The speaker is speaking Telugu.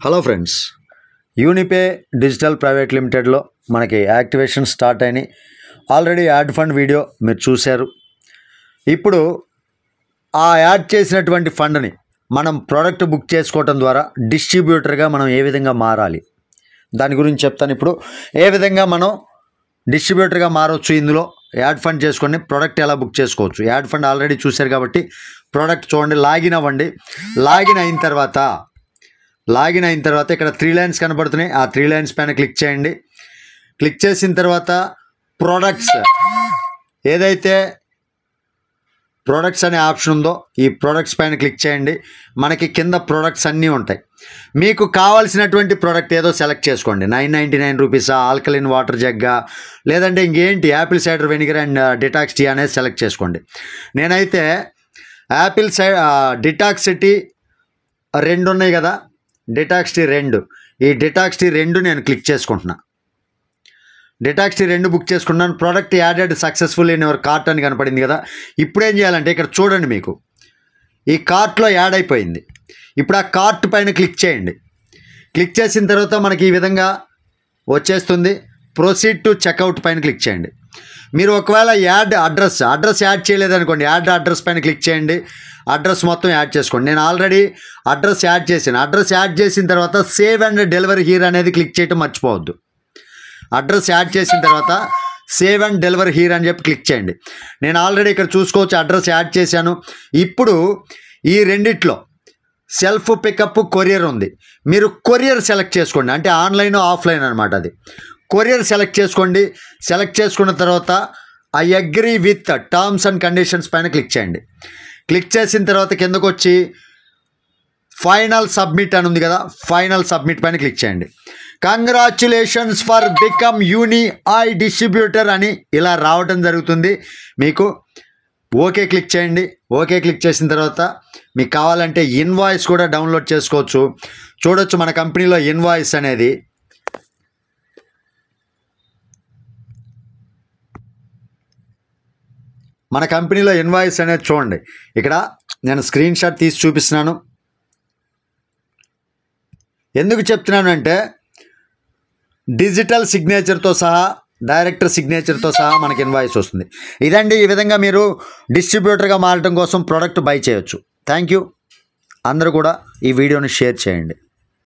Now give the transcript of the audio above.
హలో ఫ్రెండ్స్, యూనిపే డిజిటల్ ప్రైవేట్ లిమిటెడ్లో మనకి యాక్టివేషన్ స్టార్ట్ అయినాయి. ఆల్రెడీ యాడ్ ఫండ్ వీడియో మీరు చూశారు. ఇప్పుడు ఆ యాడ్ చేసినటువంటి ఫండ్ని మనం ప్రోడక్ట్ బుక్ చేసుకోవటం ద్వారా డిస్ట్రిబ్యూటర్గా మనం ఏ విధంగా మారాలి దాని గురించి చెప్తాను. ఇప్పుడు ఏ విధంగా మనం డిస్ట్రిబ్యూటర్గా మారవచ్చు, ఇందులో యాడ్ ఫండ్ చేసుకొని ప్రోడక్ట్ ఎలా బుక్ చేసుకోవచ్చు. యాడ్ ఫండ్ ఆల్రెడీ చూశారు కాబట్టి ప్రోడక్ట్ చూడండి. లాగిన్ అవ్వండి. లాగిన్ అయిన తర్వాత ఇక్కడ 3 లైన్స్ కనబడుతున్నాయి. ఆ 3 లైన్స్ పైన క్లిక్ చేయండి. క్లిక్ చేసిన తర్వాత ప్రొడక్ట్స్, ఏదైతే ప్రొడక్ట్స్ అనే ఆప్షన్ ఉందో ఈ ప్రొడక్ట్స్ పైన క్లిక్ చేయండి. మనకి కింద ప్రొడక్ట్స్ అన్నీ ఉంటాయి. మీకు కావాల్సినటువంటి ప్రోడక్ట్ ఏదో సెలెక్ట్ చేసుకోండి. 999 రూపీసా, ఆల్కలిన్ వాటర్ జగ్గా, లేదంటే ఇంకేంటి apple cider vinegar and detox tea అనేది సెలెక్ట్ చేసుకోండి. నేనైతే డిటాక్స్ టీ 2 ఉన్నాయి కదా, డిటాక్స్ టీ 2, ఈ డిటాక్స్ టీ 2 నేను క్లిక్ చేసుకుంటున్నా. డిటాక్స్ టీ 2 బుక్ చేసుకున్నాను. Product added successful in your cart అని కనపడింది కదా. ఇప్పుడు ఏం చేయాలంటే ఇక్కడ చూడండి, మీకు ఈ కార్ట్లో యాడ్ అయిపోయింది. ఇప్పుడు ఆ కార్ట్ పైన క్లిక్ చేయండి. క్లిక్ చేసిన తర్వాత మనకి ఈ విధంగా వచ్చేస్తుంది. ప్రొసీడ్ టు చెక్అవుట్ పైన క్లిక్ చేయండి. మీరు ఒకవేళ యాడ్ అడ్రస్ యాడ్ చేయలేదనుకోండి, యాడ్ అడ్రస్ పైన క్లిక్ చేయండి. అడ్రస్ మొత్తం యాడ్ చేసుకోండి. నేను ఆల్రెడీ అడ్రస్ యాడ్ చేశాను. అడ్రస్ యాడ్ చేసిన తర్వాత సేవ్ అండ్ డెలివరీ హియర్ అనేది క్లిక్ చేయటం మర్చిపోవద్దు. అడ్రస్ యాడ్ చేసిన తర్వాత సేవ్ అండ్ డెలివరీ హియర్ అని చెప్పి క్లిక్ చేయండి. నేను ఆల్రెడీ ఇక్కడ చూసుకోవచ్చు, అడ్రస్ యాడ్ చేశాను. ఇప్పుడు ఈ రెండిట్లో సెల్ఫ్ పికప్, కొరియర్ ఉంది. మీరు కొరియర్ సెలెక్ట్ చేసుకోండి. అంటే ఆన్లైన్ ఆఫ్లైన్ అనమాట. అది కొరియర్ సెలెక్ట్ చేసుకోండి. సెలెక్ట్ చేసుకున్న తర్వాత I agree with terms and conditions పైన క్లిక్ చేయండి. క్లిక్ చేసిన తర్వాత కిందకు వచ్చి ఫైనల్ సబ్మిట్ అని ఉంది కదా, ఫైనల్ సబ్మిట్ పైన క్లిక్ చేయండి. కంగ్రాచ్యులేషన్స్ ఫర్ బికమ్ యూనిఐ డిస్ట్రిబ్యూటర్ అని ఇలా రావటం జరుగుతుంది. మీకు ఓకే క్లిక్ చేయండి. ఓకే క్లిక్ చేసిన తర్వాత మీకు కావాలంటే ఇన్వాయిస్ కూడా డౌన్లోడ్ చేసుకోవచ్చు. చూడొచ్చు మన కంపెనీలో ఇన్వాయిస్ అనేది. మన కంపెనీలో ఇన్వాయిస్ అనేది చూడండి. ఇక్కడ నేను స్క్రీన్ షాట్ తీసి చూపిస్తున్నాను. ఎందుకు చెప్తున్నాను అంటే డిజిటల్ సిగ్నేచర్తో సహా, డైరెక్టర్ సిగ్నేచర్తో సహా మనకి ఇన్వాయిస్ వస్తుంది. ఇదండి, ఈ విధంగా మీరు డిస్ట్రిబ్యూటర్గా మారడం కోసం ప్రోడక్ట్ బై చేయొచ్చు. Thank you. అందరూ కూడా ఈ వీడియోని షేర్ చేయండి.